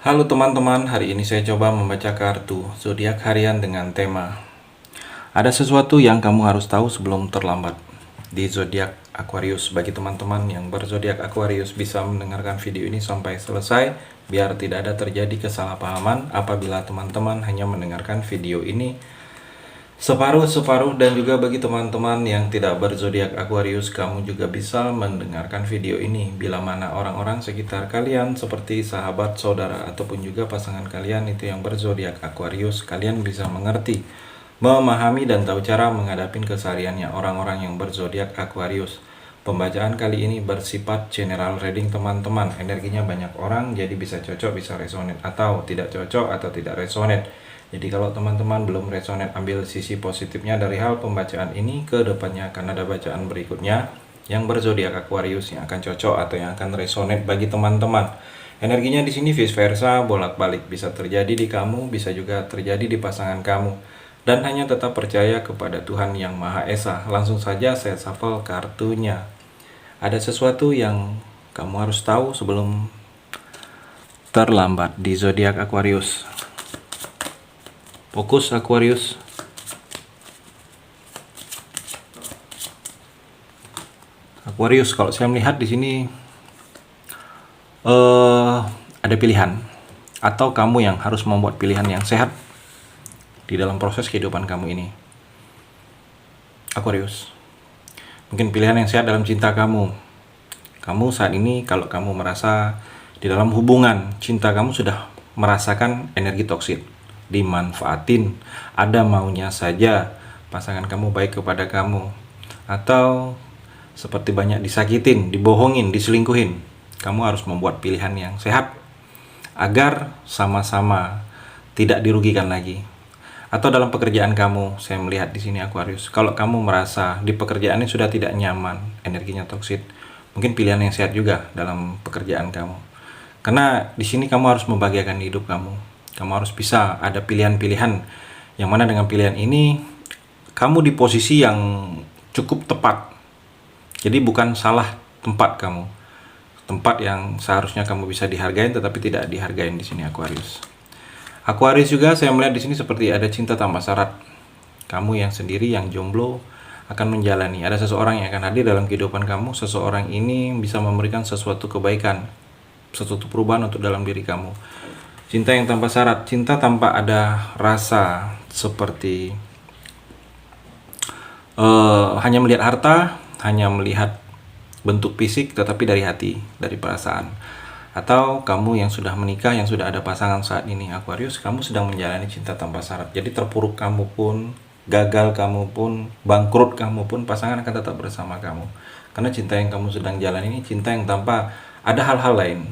Halo teman-teman, hari ini saya coba membaca kartu zodiak harian dengan tema ada sesuatu yang kamu harus tahu sebelum terlambat di zodiak Aquarius. Bagi teman-teman yang berzodiak Aquarius bisa mendengarkan video ini sampai selesai biar tidak ada terjadi kesalahpahaman apabila teman-teman hanya mendengarkan video ini separuh-separuh. Dan juga bagi teman-teman yang tidak berzodiak Aquarius, kamu juga bisa mendengarkan video ini bila mana orang-orang sekitar kalian seperti sahabat, saudara, ataupun juga pasangan kalian itu yang berzodiak Aquarius, kalian bisa mengerti, memahami, dan tahu cara menghadapi kesehariannya orang-orang yang berzodiak Aquarius. Pembacaan kali ini bersifat general reading teman-teman. Energinya banyak orang, jadi bisa cocok, bisa resonate, atau tidak cocok atau tidak resonate. Jadi kalau teman-teman belum resonate, ambil sisi positifnya dari hal pembacaan ini, ke depannya akan ada bacaan berikutnya yang berzodiak Aquarius yang akan cocok atau yang akan resonate bagi teman-teman. Energinya di sini vice versa, bolak-balik, bisa terjadi di kamu, bisa juga terjadi di pasangan kamu. Dan hanya tetap percaya kepada Tuhan Yang Maha Esa. Langsung saja saya shuffle kartunya. Ada sesuatu yang kamu harus tahu sebelum terlambat di zodiak Aquarius. Fokus Aquarius. Aquarius, kalau saya melihat di sini ada pilihan, atau kamu yang harus membuat pilihan yang sehat di dalam proses kehidupan kamu ini. Aquarius, mungkin pilihan yang sehat dalam cinta kamu. Kamu saat ini kalau kamu merasa di dalam hubungan cinta kamu sudah merasakan energi toksik, dimanfaatin, ada maunya saja pasangan kamu baik kepada kamu, atau seperti banyak disakitin, dibohongin, diselingkuhin. Kamu harus membuat pilihan yang sehat agar sama-sama tidak dirugikan lagi. Atau dalam pekerjaan kamu, saya melihat di sini Aquarius, kalau kamu merasa di pekerjaannya sudah tidak nyaman, energinya toksik, mungkin pilihan yang sehat juga dalam pekerjaan kamu. Karena di sini kamu harus membahagiakan hidup kamu. Kamu harus bisa ada pilihan-pilihan yang mana dengan pilihan ini kamu di posisi yang cukup tepat. Jadi bukan salah tempat kamu. Tempat yang seharusnya kamu bisa dihargain tetapi tidak dihargain di sini Aquarius. Aquarius juga saya melihat di sini seperti ada cinta tanpa syarat. Kamu yang sendiri, yang jomblo, akan menjalani. Ada seseorang yang akan hadir dalam kehidupan kamu. Seseorang ini bisa memberikan sesuatu kebaikan, sesuatu perubahan untuk dalam diri kamu. Cinta yang tanpa syarat, cinta tanpa ada rasa seperti hanya melihat harta, hanya melihat bentuk fisik, tetapi dari hati, dari perasaan. Atau kamu yang sudah menikah, yang sudah ada pasangan saat ini Aquarius, kamu sedang menjalani cinta tanpa syarat. Jadi terpuruk kamu pun, gagal kamu pun, bangkrut kamu pun, pasangan akan tetap bersama kamu. Karena cinta yang kamu sedang jalani ini cinta yang tanpa ada hal-hal lain.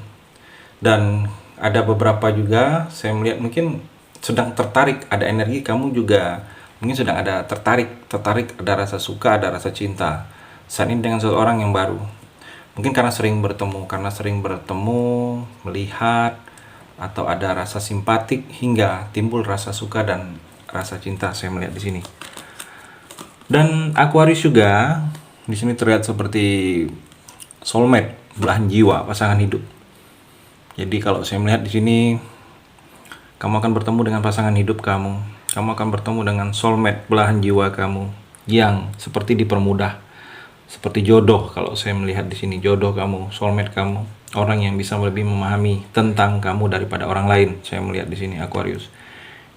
Dan ada beberapa juga saya melihat mungkin sedang tertarik, ada energi kamu juga mungkin sedang ada tertarik, ada rasa suka, ada rasa cinta saat ini dengan seseorang yang baru. Mungkin karena sering bertemu, melihat, atau ada rasa simpatik hingga timbul rasa suka dan rasa cinta, saya melihat di sini. Dan Aquarius juga di sini terlihat seperti soulmate, belahan jiwa, pasangan hidup. Jadi kalau saya melihat di sini, kamu akan bertemu dengan pasangan hidup kamu. Kamu akan bertemu dengan soulmate, belahan jiwa kamu yang seperti dipermudah, seperti jodoh. Kalau saya melihat di sini, jodoh kamu, soulmate kamu, orang yang bisa lebih memahami tentang kamu daripada orang lain. Saya melihat di sini Aquarius.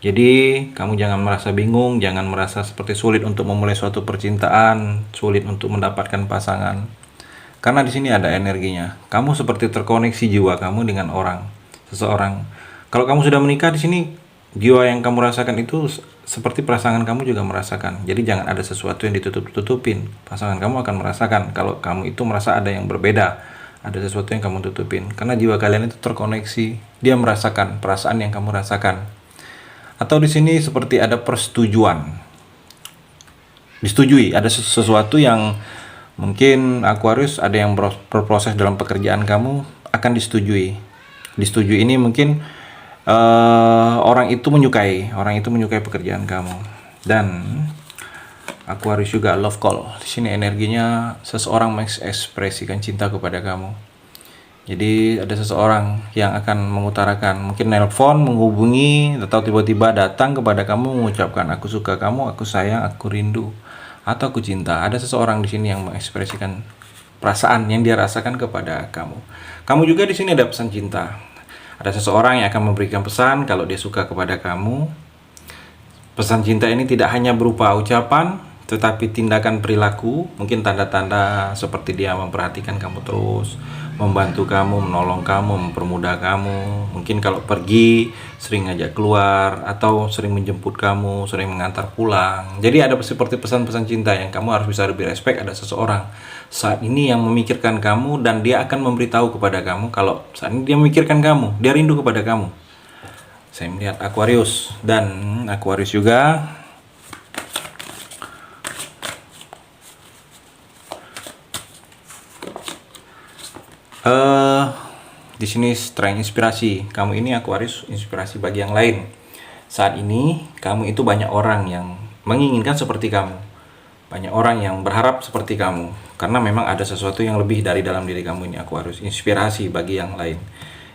Jadi kamu jangan merasa bingung, jangan merasa seperti sulit untuk memulai suatu percintaan, sulit untuk mendapatkan pasangan. Karena di sini ada energinya. Kamu seperti terkoneksi jiwa kamu dengan seseorang. Kalau kamu sudah menikah di sini, jiwa yang kamu rasakan itu seperti pasangan kamu juga merasakan. Jadi jangan ada sesuatu yang ditutup-tutupin. Pasangan kamu akan merasakan kalau kamu itu merasa ada yang berbeda, ada sesuatu yang kamu tutupin. Karena jiwa kalian itu terkoneksi. Dia merasakan perasaan yang kamu rasakan. Atau di sini seperti ada persetujuan. Disetujui, ada sesuatu yang mungkin Aquarius ada yang berproses dalam pekerjaan kamu akan disetujui. Disetujui ini mungkin orang itu menyukai pekerjaan kamu. Dan Aquarius juga love call. Di sini energinya seseorang mengekspresikan cinta kepada kamu. Jadi ada seseorang yang akan mengutarakan, mungkin nelpon, menghubungi, atau tiba-tiba datang kepada kamu mengucapkan aku suka kamu, aku sayang, aku rindu, atau aku cinta. Ada seseorang di sini yang mengekspresikan perasaan yang dia rasakan kepada kamu. Kamu juga di sini ada pesan cinta. Ada seseorang yang akan memberikan pesan kalau dia suka kepada kamu. Pesan cinta ini tidak hanya berupa ucapan, tetapi tindakan perilaku, mungkin tanda-tanda seperti dia memperhatikan kamu terus, membantu kamu, menolong kamu, mempermudah kamu. Mungkin kalau pergi sering ngajak keluar, atau sering menjemput kamu, sering mengantar pulang. Jadi ada seperti pesan-pesan cinta yang kamu harus bisa lebih respect. Ada seseorang saat ini yang memikirkan kamu, dan dia akan memberitahu kepada kamu kalau saat ini dia memikirkan kamu, dia rindu kepada kamu. Saya melihat Aquarius, dan Aquarius juga di sini terinspirasi. Kamu ini Aquarius inspirasi bagi yang lain. Saat ini kamu itu banyak orang yang menginginkan seperti kamu. Banyak orang yang berharap seperti kamu, karena memang ada sesuatu yang lebih dari dalam diri kamu ini Aquarius. Inspirasi bagi yang lain.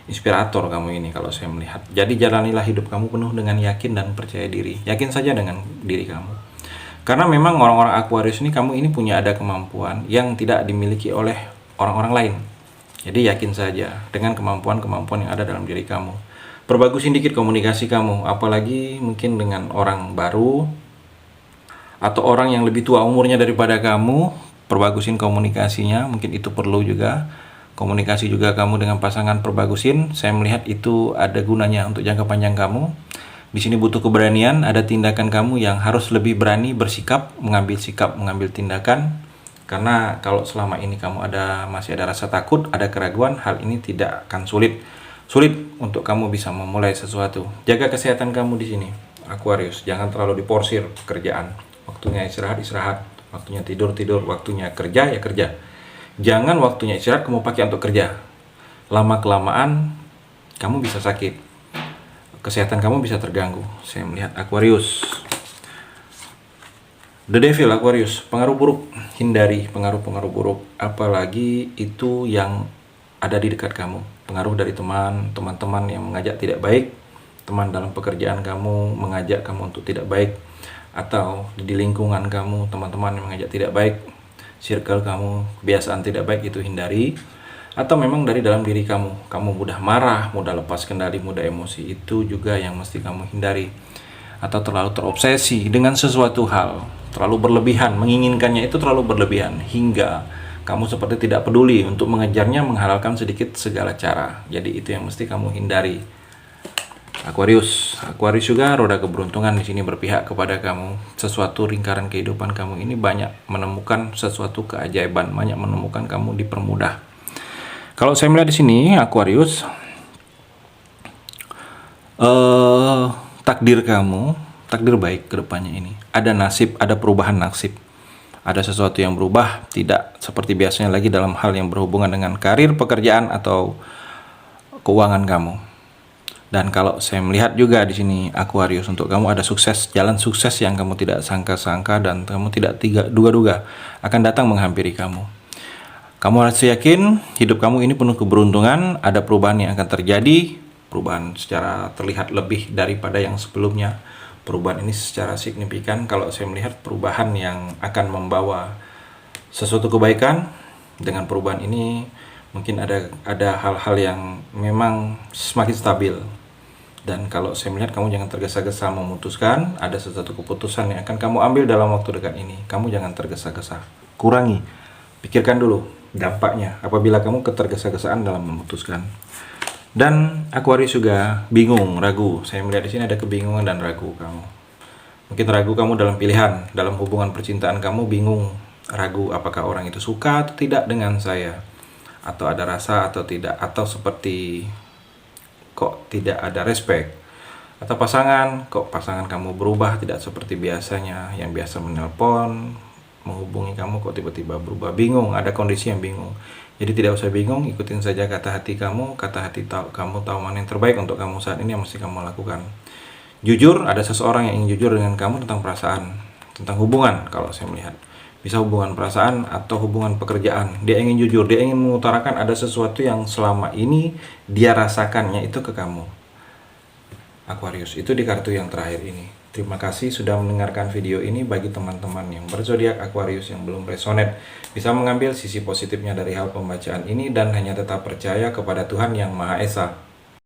Inspirator kamu ini kalau saya melihat. Jadi jalanilah hidup kamu penuh dengan yakin dan percaya diri. Yakin saja dengan diri kamu. Karena memang orang-orang Aquarius ini, kamu ini punya ada kemampuan yang tidak dimiliki oleh orang-orang lain. Jadi yakin saja dengan kemampuan-kemampuan yang ada dalam diri kamu. Perbagusin dikit komunikasi kamu, apalagi mungkin dengan orang baru atau orang yang lebih tua umurnya daripada kamu. Perbagusin komunikasinya, mungkin itu perlu juga. Komunikasi juga kamu dengan pasangan perbagusin. Saya melihat itu ada gunanya untuk jangka panjang kamu. Di sini butuh keberanian, ada tindakan kamu yang harus lebih berani bersikap, mengambil sikap, mengambil tindakan. Karena kalau selama ini kamu masih ada rasa takut, ada keraguan, hal ini tidak akan sulit untuk kamu bisa memulai sesuatu. Jaga kesehatan kamu di sini, Aquarius. Jangan terlalu diporsir pekerjaan. Waktunya istirahat, waktunya tidur, waktunya kerja ya kerja. Jangan waktunya istirahat kamu pakai untuk kerja. Lama kelamaan kamu bisa sakit. Kesehatan kamu bisa terganggu. Saya melihat Aquarius. The Devil Aquarius, pengaruh buruk. Hindari pengaruh-pengaruh buruk, apalagi itu yang ada di dekat kamu. Pengaruh dari teman-teman yang mengajak tidak baik, teman dalam pekerjaan kamu mengajak kamu untuk tidak baik, atau di lingkungan kamu teman-teman yang mengajak tidak baik, circle kamu kebiasaan tidak baik, itu hindari. Atau memang dari dalam diri kamu mudah marah, mudah lepas kendali, mudah emosi, itu juga yang mesti kamu hindari. Atau terlalu terobsesi dengan sesuatu hal, terlalu berlebihan, menginginkannya itu terlalu berlebihan, hingga kamu seperti tidak peduli untuk mengejarnya, menghalalkan sedikit segala cara. Jadi itu yang mesti kamu hindari, Aquarius. Aquarius juga roda keberuntungan di sini berpihak kepada kamu. Sesuatu lingkaran kehidupan kamu ini banyak menemukan sesuatu keajaiban, banyak menemukan kamu dipermudah. Kalau saya melihat di sini Aquarius, takdir kamu, takdir baik ke depannya ini. Ada nasib, ada perubahan nasib. Ada sesuatu yang berubah, tidak seperti biasanya lagi dalam hal yang berhubungan dengan karir, pekerjaan, atau keuangan kamu. Dan kalau saya melihat juga di sini Aquarius, untuk kamu ada sukses, jalan sukses yang kamu tidak sangka-sangka dan kamu tidak duga-duga akan datang menghampiri kamu. Kamu harus yakin hidup kamu ini penuh keberuntungan, ada perubahan yang akan terjadi. Perubahan secara terlihat lebih daripada yang sebelumnya. Perubahan ini secara signifikan, kalau saya melihat perubahan yang akan membawa sesuatu kebaikan. Dengan perubahan ini mungkin ada hal-hal yang memang semakin stabil. Dan kalau saya melihat kamu jangan tergesa-gesa memutuskan. Ada sesuatu keputusan yang akan kamu ambil dalam waktu dekat ini. Kamu jangan tergesa-gesa. Kurangi, pikirkan dulu dampaknya apabila kamu ketergesa-gesaan dalam memutuskan. Dan Aquarius juga bingung, ragu. Saya melihat di sini ada kebingungan dan ragu kamu. Mungkin ragu kamu dalam pilihan, dalam hubungan percintaan kamu bingung, ragu apakah orang itu suka atau tidak dengan saya, atau ada rasa atau tidak, atau seperti kok tidak ada respect. Atau kok pasangan kamu berubah, tidak seperti biasanya, yang biasa menelpon, menghubungi kamu kok tiba-tiba berubah. Bingung, ada kondisi yang bingung. Jadi tidak usah bingung, ikutin saja kata hati kamu. Kata hati kamu tahu mana yang terbaik untuk kamu saat ini, yang mesti kamu lakukan. Jujur, ada seseorang yang ingin jujur dengan kamu tentang perasaan, tentang hubungan kalau saya melihat. Bisa hubungan perasaan atau hubungan pekerjaan. Dia ingin jujur, dia ingin mengutarakan ada sesuatu yang selama ini dia rasakannya itu ke kamu. Aquarius, itu di kartu yang terakhir ini. Terima kasih sudah mendengarkan video ini. Bagi teman-teman yang berzodiak Aquarius yang belum resonate, bisa mengambil sisi positifnya dari hal pembacaan ini dan hanya tetap percaya kepada Tuhan Yang Maha Esa.